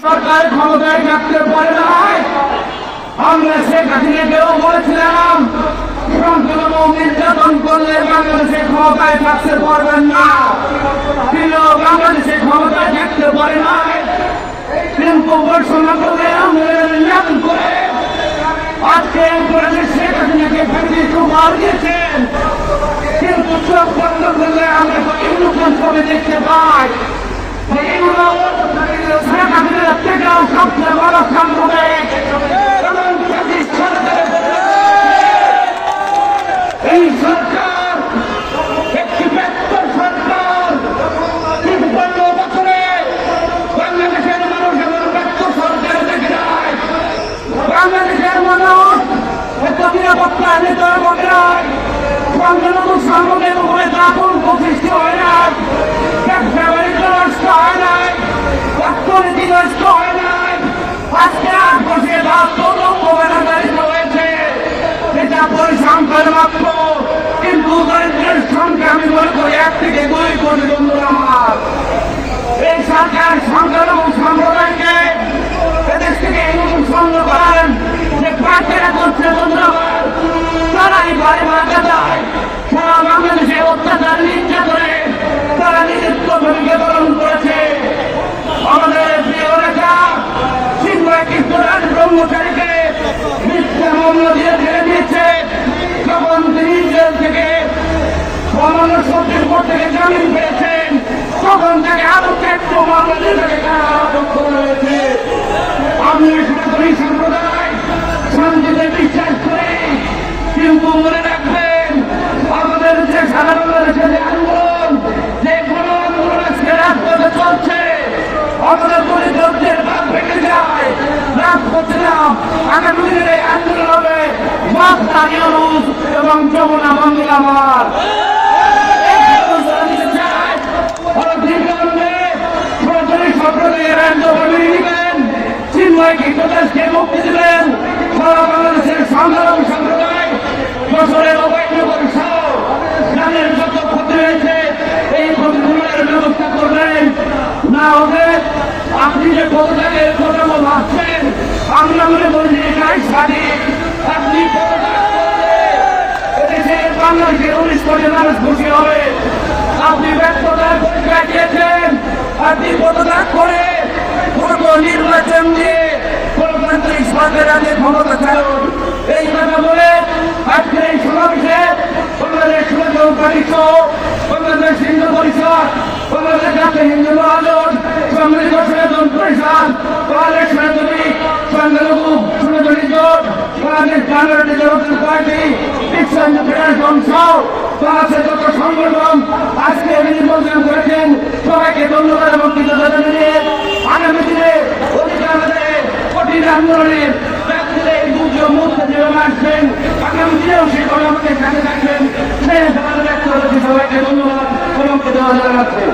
সরকার ক্ষমতায় থাকতে পারে নাই। আমরা শেখ হাসিনাকেও বলেছিলাম সংখ্যালঘু নির্যাতন করলে বাংলাদেশে ক্ষমতায় থাকতে পারবেন না। তিনি বাংলাদেশে ক্ষমতায় থাকতে পারে নাই, কিন্তু ঘোষণা করে করে আজকে শেখ হাসিনাকে ফেলে সুপার দিয়েছেন। কিন্তু চোখ বন্ধ করলে আমরা ছবি দেখতে পাই। শেখ হাসিনার থেকেও সবচেয়ে বড় সাংবাদিক এই সরকার একটি ব্যর্থ সরকার। ৫৩ বছরে বাংলাদেশের মানুষ এমন ব্যর্থ সরকার দেখে নাই। বাংলাদেশের মানুষ এত নিরাপত্তা নিতে মনে নয়। সংখ্যালঘু সংগঠনের উপরে দাপন প্রতিষ্ঠিত হয় না, ব্যবসা বাণিজ্য নষ্ট হয় নাই, অর্থনীতি নষ্ট হয় নাই। আজকে ৮ বছরে ৭২ লক্ষ বেকারিত হয়েছে, এটা পরিসংখ্যান মাত্র। কিন্তু দরিদ্রের সংখ্যা আমি মনে করি ১ থেকে ২ কোটি। বন্ধুরা আমার, এই সরকার সংখ্যালঘু সম্প্রদায়কে এদেশ থেকে সংগ্রহ করেন যে প্রার্থীরা করছে। বন্ধুরা তারাই বাড়ি মারা যায়, সারা বাংলাদেশে অত্যাচার নির্যাতনে তারা নিজস্ব ভূমিকা পালন করেছে। আমাদের প্রিয় নেতা সিংহয় কৃষ্ণরাজ ব্রহ্মচারীকে মিথ্যা মামলা দিয়ে ছেড়ে দিয়েছে। যখন তিনি জেল থেকে সামান্য সত্যের পর থেকে জামিন পেয়েছেন, তখন তাকে আরো ৪টো মামলা দিয়ে তাকে কারাদণ্ড রয়েছে। আমি সনাতনী সম্প্রদায় শান্তিতে বিশ্বাস করি, কিন্তু মনে রাখবেন আমাদের যে সাধারণ মানুষের যে আন্দোলন, যে কোনো আন্দোলন আজকে রাজপথে চলছে, আমাদের দরিদ্রদের ভাগ ভেঙে যায়, রাজপথে না। আগামী দিনের এই আন্দোলন হবে মাত্রা ইউনুস এবং যমুনা মঙ্গলামার। চিন্ময় কৃষ্ণদাসকে মুক্তি দিলেন। সারা বাংলাদেশের সংগ্রাম সম্প্রদায় বছরের অবৈধ পরিষদ যাদের যত ক্ষতি হয়েছে এই ক্ষতিপূরণের ব্যবস্থা করবেন। না হবে আপনি যে পদত্যাগের কথা ভাবছেন, আমরা মনে করি এটাই স্বাধীন। আপনি এদেশের বাংলাদেশের ১৯ কোটি মানুষ খুশি হবে। আপনি ব্যর্থতার পরীক্ষা দিয়েছেন, আপনি পদত্যাগ করে নির্বাচন দিয়ে গণতান্ত্রিক সরকারের আগে ক্ষমতা চালুন। এই কথা বলে আজকের এই সমাবেশে বাংলাদেশ সুরক্ষা পরিষদ, বাংলাদেশ হিন্দু পরিষদ, বাংলাদেশ জাতীয় হিন্দু মহাজন, বাংলাদেশ সনাতন পরিষদ, বাংলাদেশ সনাতনী সংখ্যালঘু সনাতনী জোট, বাংলাদেশ জাতীয় জনতা পার্টি, বিশ্ব হিন্দু ফেডারেশন সহ বাংলাদেশের যত সংগঠন আজকে নির্বাচন করেছেন, সবাইকে ধন্যবাদ এবং কৃতজ্ঞতা জানিয়ে আগামী দিনে কঠিন আন্দোলনের মুহূর্তে যেভাবে আসবেন, আগামী দিনেও সেই কথা আমাদের সাথে থাকবেন। সবাইকে ধন্যবাদ এবং কৃতজ্ঞতা জানাচ্ছেন।